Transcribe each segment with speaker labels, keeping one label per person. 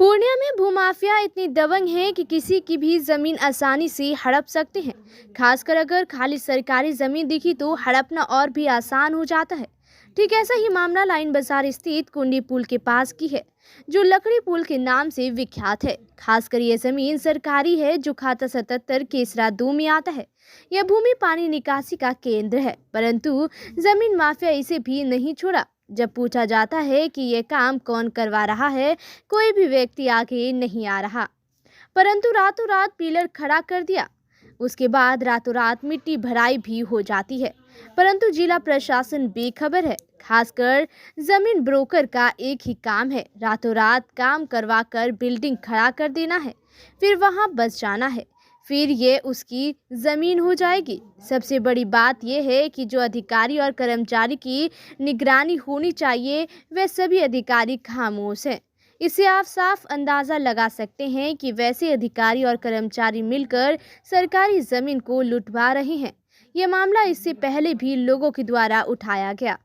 Speaker 1: पूर्णिया में भूमाफिया इतनी दबंग है कि किसी की भी जमीन आसानी से हड़प सकते हैं। खासकर अगर खाली सरकारी जमीन दिखी तो हड़पना और भी आसान हो जाता है। ठीक ऐसा ही मामला लाइन बाजार स्थित कुंडी पुल के पास की है, जो लकड़ी पुल के नाम से विख्यात है। खासकर ये जमीन सरकारी है, जो खाता 77 केसरा 2 में आता है। यह भूमि पानी निकासी का केंद्र है, परंतु जमीन माफिया इसे भी नहीं छोड़ा। जब पूछा जाता है कि ये काम कौन करवा रहा है, कोई भी व्यक्ति आगे नहीं आ रहा, परंतु रातों रात पिलर खड़ा कर दिया। उसके बाद रातों रात मिट्टी भराई भी हो जाती है, परंतु जिला प्रशासन बेखबर है। खासकर जमीन ब्रोकर का एक ही काम है, रातों रात काम करवा कर बिल्डिंग खड़ा कर देना है, फिर वहां बस जाना है, फिर ये उसकी जमीन हो जाएगी। सबसे बड़ी बात यह है कि जो अधिकारी और कर्मचारी की निगरानी होनी चाहिए, वे सभी अधिकारी खामोश हैं। इससे आप साफ अंदाजा लगा सकते हैं कि वैसे अधिकारी और कर्मचारी मिलकर सरकारी जमीन को लुटवा रहे हैं। यह मामला इससे पहले भी लोगों के द्वारा उठाया गया,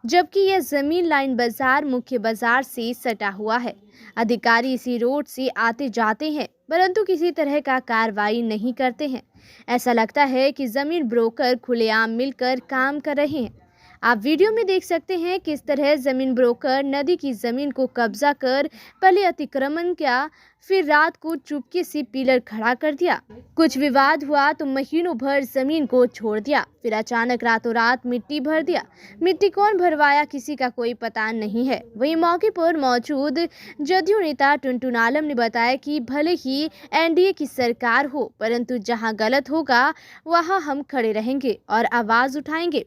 Speaker 1: जबकि यह जमीन लाइन बाजार मुख्य बाजार से सटा हुआ है। अधिकारी इसी रोड से आते जाते हैं, परंतु किसी तरह का कार्रवाई नहीं करते हैं। ऐसा लगता है कि जमीन ब्रोकर खुलेआम मिलकर काम कर रहे हैं। आप वीडियो में देख सकते हैं किस तरह जमीन ब्रोकर नदी की जमीन को कब्जा कर पहले अतिक्रमण किया, फिर रात को चुपके से पिलर खड़ा कर दिया। कुछ विवाद हुआ तो महीनों भर जमीन को छोड़ दिया, फिर अचानक रातों रात मिट्टी भर दिया। मिट्टी कौन भरवाया, किसी का कोई पता नहीं है। वहीं मौके पर मौजूद जदयू नेता टुनटुन आलम ने बताया कि भले ही एनडीए की सरकार हो, परंतु जहां गलत होगा वहां हम खड़े रहेंगे और आवाज उठाएंगे।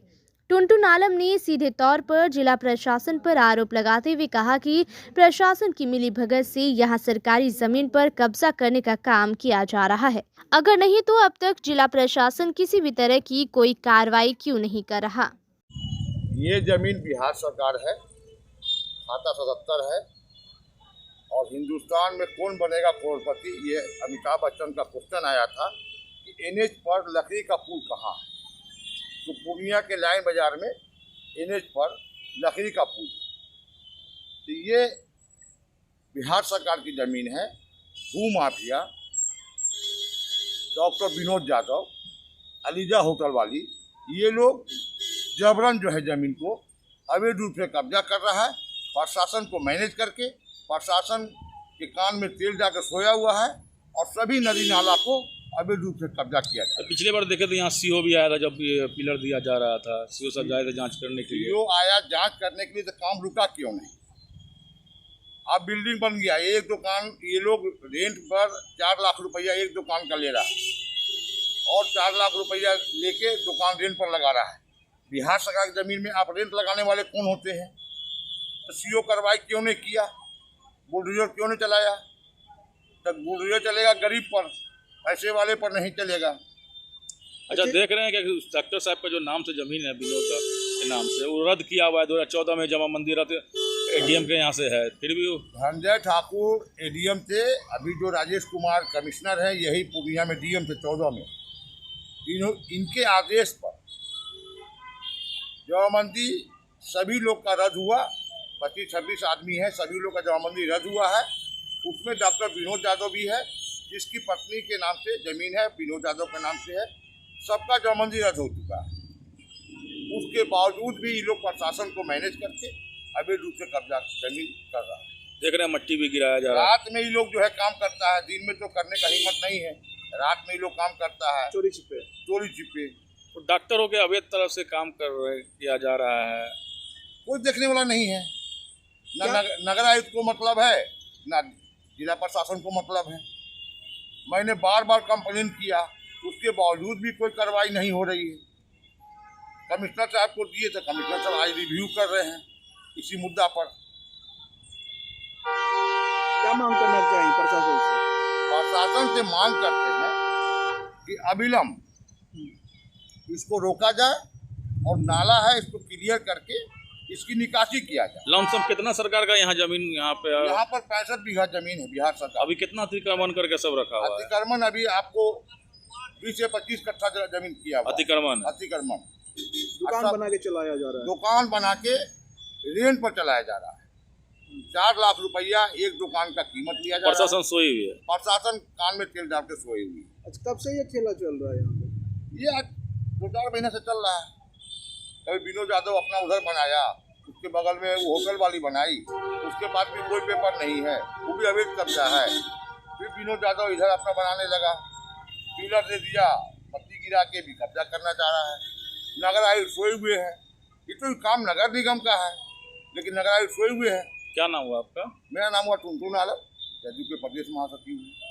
Speaker 1: टुनटुन आलम ने सीधे तौर पर जिला प्रशासन पर आरोप लगाते हुए कहा कि प्रशासन की मिलीभगत से यहां सरकारी जमीन पर कब्जा करने का काम किया जा रहा है। अगर नहीं तो अब तक जिला प्रशासन किसी भी तरह की कोई कार्रवाई क्यों नहीं कर रहा।
Speaker 2: ये जमीन बिहार सरकार है, खाता 77 है, और हिंदुस्तान में कौन बनेगा करोड़पति, ये अमिताभ बच्चन का क्वेश्चन आया था कि एनएच पर लकड़ी का पुल कहाँ है। तो पूर्णिया के लाइन बाजार में एनएच पर लकड़ी का पुल है। तो ये बिहार सरकार की ज़मीन है। भूमाफिया डॉक्टर विनोद यादव, अलीजा होटल वाली, ये लोग जबरन जो है ज़मीन को अवैध रूप से कब्जा कर रहा है। प्रशासन को मैनेज करके प्रशासन के कान में तेल जाकर सोया हुआ है और सभी नदी नाला को अवैध रूप से कब्जा किया जाए।
Speaker 3: पिछले बार देखे तो यहाँ सीओ भी आया था, जब ये पिलर दिया जा रहा था, सीओ साहब आए थे जांच करने के लिए।
Speaker 2: सीओ आया जांच करने के लिए, तो काम रुका क्यों नहीं? अब बिल्डिंग बन गया, एक दुकान ये लोग रेंट पर 4 लाख रुपया एक दुकान का ले रहा है और 4 लाख रुपया लेके दुकान रेंट पर लगा रहा है। बिहार सरकार की जमीन में आप रेंट लगाने वाले कौन होते हैं? तो सीओ कार्रवाई क्यों नहीं किया? बुलडोजर क्यों नहीं चलाया? तब बुलडोजर चलेगा गरीब पर, पैसे वाले पर नहीं चलेगा।
Speaker 3: अच्छा, देख रहे हैं कि डॉक्टर साहब का जो नाम से जमीन है विनोद के नाम से, वो रद्द किया हुआ है। 2014 में जमा मंदिर एडीएम के यहाँ से है, फिर भी
Speaker 2: धनंजय ठाकुर एडीएम थे। अभी जो राजेश कुमार कमिश्नर है, यही पूर्णिया में डीएम थे 14 में। इनके आदेश पर जमाबंदी सभी लोग का रद्द हुआ। 25-26 आदमी है, सभी लोग का जमाबंदी रद्द हुआ है। उसमें डॉक्टर विनोद यादव भी है, जिसकी पत्नी के नाम से जमीन है, विनोद यादव के नाम से है। सबका जमाबंदी रद्द हो चुका है। उसके बावजूद भी ये लोग प्रशासन को मैनेज करके अवैध रूप से कब्जा जमीन कर रहा है।
Speaker 3: देख रहे हैं मट्टी भी गिराया जा रहा है।
Speaker 2: रात में ये लोग जो है काम करता है, दिन में तो करने का हिम्मत नहीं है। रात में ये लोग काम करता है, चोरी छिपे।
Speaker 3: तो डॉक्टरों के अवैध तरफ से काम किया जा रहा है,
Speaker 2: कोई देखने वाला नहीं है। न नगर आयुक्त को मतलब है, न जिला प्रशासन को मतलब है। मैंने बार बार कंप्लेन किया, उसके बावजूद भी कोई कार्रवाई नहीं हो रही है। कमिश्नर साहब को दिए तो कमिश्नर साहब आज रिव्यू कर रहे हैं इसी मुद्दा पर।
Speaker 4: क्या मांग करना चाहिए प्रशासन से?
Speaker 2: प्रशासन से मांग करते हैं कि अविलंब इसको रोका जाए और नाला है इसको क्लियर करके इसकी निकासी किया जाए।
Speaker 3: लमसम कितना सरकार का यहाँ जमीन यहाँ पे?
Speaker 2: यहाँ पर 65 बीघा जमीन है बिहार सरकार।
Speaker 3: अभी कितना अतिक्रमण करके सब रखा हुआ है?
Speaker 2: अतिक्रमण अभी आपको 20 से 25 कट्ठा जमीन किया हुआ। अतिक्रमण
Speaker 4: दुकान बना के चलाया जा रहा है।
Speaker 2: दुकान बना के रेंट पर चलाया जा रहा है। 4 लाख रुपया एक दुकान का कीमत लिया जा रहा है।
Speaker 3: प्रशासन सोई हुई है।
Speaker 2: प्रशासन कान में तेल डाल के सोए हुई है।
Speaker 4: अच्छा, कब से ये खेला चल रहा है यहाँ पे?
Speaker 2: ये आज 2-4 महीने से चल रहा है। कभी विनोद यादव अपना उधर बनाया, उसके बगल में वो होटल वाली बनाई, उसके बाद भी कोई पेपर नहीं है, वो भी अवैध कब्जा है। फिर विनोद यादव इधर अपना बनाने लगा, पिलर दे दिया, पत्ती गिरा के भी कब्जा करना चाह रहा है। नगर आयुक्त सोए हुए हैं। ये तो काम नगर निगम का है, लेकिन नगर आयुक्त सोए हुए हैं।
Speaker 3: क्या नाम हुआ आपका?
Speaker 2: मेरा नाम हुआ टुनटुन आलम, जदयू के प्रदेश महासचिव हूँ।